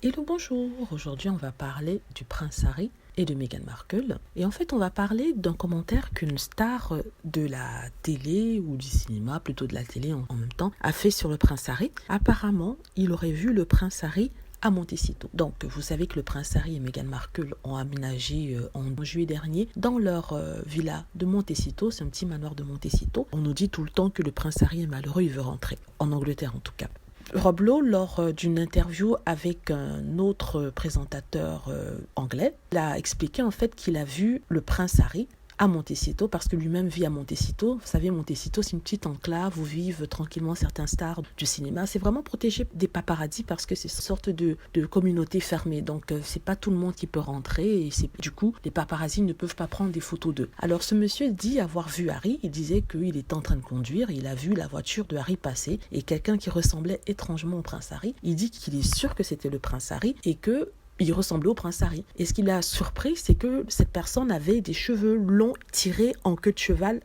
Hello, bonjour. Aujourd'hui, on va parler du prince Harry et de Meghan Markle. Et en fait, on va parler d'un commentaire qu'une star de la télé ou du cinéma, plutôt de la télé en même temps, a fait sur le prince Harry. Apparemment, il aurait vu le prince Harry à Montecito. Donc, vous savez que le prince Harry et Meghan Markle ont aménagé en juillet dernier dans leur villa de Montecito. C'est un petit manoir de Montecito. On nous dit tout le temps que le prince Harry est malheureux, il veut rentrer. En Angleterre, en tout cas. Rob Lowe, lors d'une interview avec un autre présentateur anglais, il a expliqué en fait qu'il a vu le prince Harry à Montecito, parce que lui-même vit à Montecito. Vous savez, Montecito, c'est une petite enclave où vivent tranquillement certains stars du cinéma. C'est vraiment protégé des paparazzis parce que c'est une sorte de communauté fermée. Donc, c'est pas tout le monde qui peut rentrer et du coup, les paparazzis ne peuvent pas prendre des photos d'eux. Alors, ce monsieur dit avoir vu Harry. Il disait qu'il était en train de conduire. Il a vu la voiture de Harry passer et quelqu'un qui ressemblait étrangement au prince Harry. Il dit qu'il est sûr que c'était le prince Harry et que il ressemblait au prince Harry. Et ce qui l'a surpris, c'est que cette personne avait des cheveux longs tirés en queue de cheval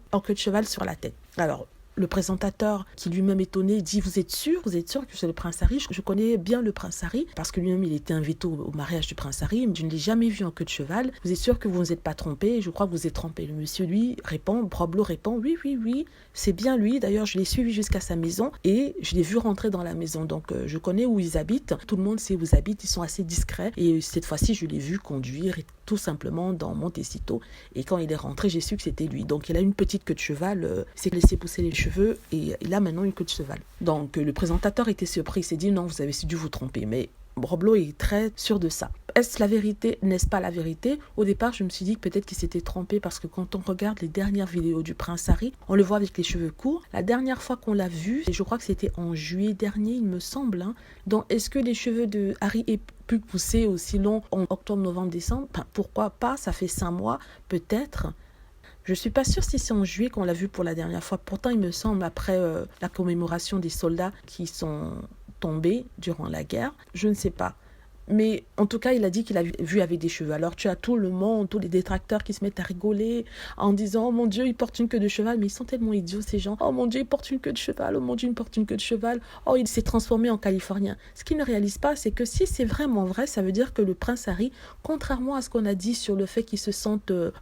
sur la tête. Alors, le présentateur, qui lui-même étonné, dit « Vous êtes sûr que c'est le prince Harry ?» Je connais bien le prince Harry, parce que lui-même, il était invité au mariage du prince Harry. Je ne l'ai jamais vu en queue de cheval. Vous êtes sûr que vous ne vous êtes pas trompé? Je crois que vous êtes trompé. Le monsieur, lui, Rob Lowe répond « Oui, c'est bien lui. D'ailleurs, je l'ai suivi jusqu'à sa maison et je l'ai vu rentrer dans la maison. Donc, je connais où ils habitent. Tout le monde sait où ils habitent. Ils sont assez discrets. Et cette fois-ci, je l'ai vu conduire tout simplement dans Montecito. Et quand il est rentré, j'ai su que c'était lui. Donc, il a une petite queue de cheval. Il s'est laissé pousser les cheveux et il a maintenant une queue de cheval. Donc, le présentateur était surpris. Il s'est dit, non, vous avez dû vous tromper. Mais Rob Lowe est très sûr de ça. Est-ce la vérité? N'est-ce pas la vérité? Au départ, je me suis dit que peut-être qu'il s'était trompé parce que quand on regarde les dernières vidéos du prince Harry, on le voit avec les cheveux courts. La dernière fois qu'on l'a vu, et je crois que c'était en juillet dernier, il me semble. Donc, est-ce que les cheveux de Harry aient pu pousser aussi long en octobre, novembre, décembre? Pourquoi pas? Ça fait 5 mois, peut-être. Je ne suis pas sûre si c'est en juillet qu'on l'a vu pour la dernière fois. Pourtant, il me semble, après la commémoration des soldats qui sont tombés durant la guerre, je ne sais pas. Mais en tout cas, il a dit qu'il a vu avec des cheveux. Alors tu as tout le monde, tous les détracteurs qui se mettent à rigoler en disant « Oh mon Dieu, il porte une queue de cheval ». Mais ils sont tellement idiots ces gens. « Oh mon Dieu, il porte une queue de cheval. Oh mon Dieu, il porte une queue de cheval. Oh, il s'est transformé en Californien ». Ce qu'ils ne réalisent pas, c'est que si c'est vraiment vrai, ça veut dire que le prince Harry, contrairement à ce qu'on a dit sur le fait qu'il ne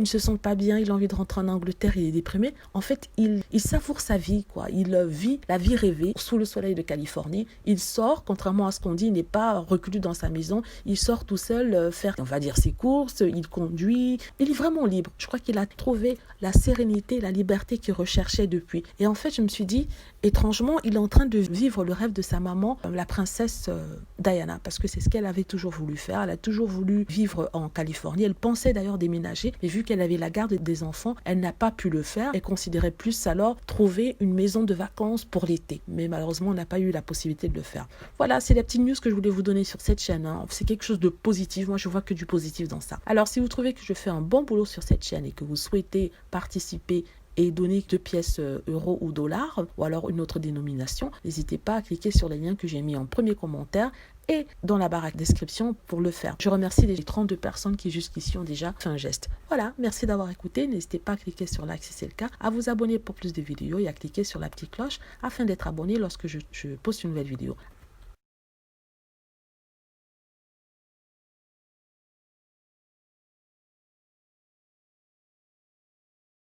se sente pas bien, il a envie de rentrer en Angleterre, il est déprimé, en fait, il savoure sa vie, quoi. Il vit la vie rêvée sous le soleil de Californie. Il sort, contrairement à ce qu'on dit, il n'est pas reclus dans sa maison. Il sort tout seul faire, on va dire, ses courses, il conduit, il est vraiment libre. Je crois qu'il a trouvé la sérénité, la liberté qu'il recherchait depuis. Et en fait, je me suis dit, étrangement, il est en train de vivre le rêve de sa maman, la princesse Diana, parce que c'est ce qu'elle avait toujours voulu faire. Elle a toujours voulu vivre en Californie. Elle pensait d'ailleurs déménager, mais vu qu'elle avait la garde des enfants, elle n'a pas pu le faire. Elle considérait plus alors trouver une maison de vacances pour l'été. Mais malheureusement, on n'a pas eu la possibilité de le faire. Voilà, c'est la petite news que je voulais vous donner sur cette chaîne. C'est quelque chose de positif. Moi, je vois que du positif dans ça. Alors, si vous trouvez que je fais un bon boulot sur cette chaîne et que vous souhaitez participer et donner 2 pièces euros ou dollars, ou alors une autre dénomination, n'hésitez pas à cliquer sur les liens que j'ai mis en premier commentaire et dans la barre de description pour le faire. Je remercie les 32 personnes qui jusqu'ici ont déjà fait un geste. Voilà, merci d'avoir écouté. N'hésitez pas à cliquer sur like si c'est le cas, à vous abonner pour plus de vidéos et à cliquer sur la petite cloche afin d'être abonné lorsque je poste une nouvelle vidéo.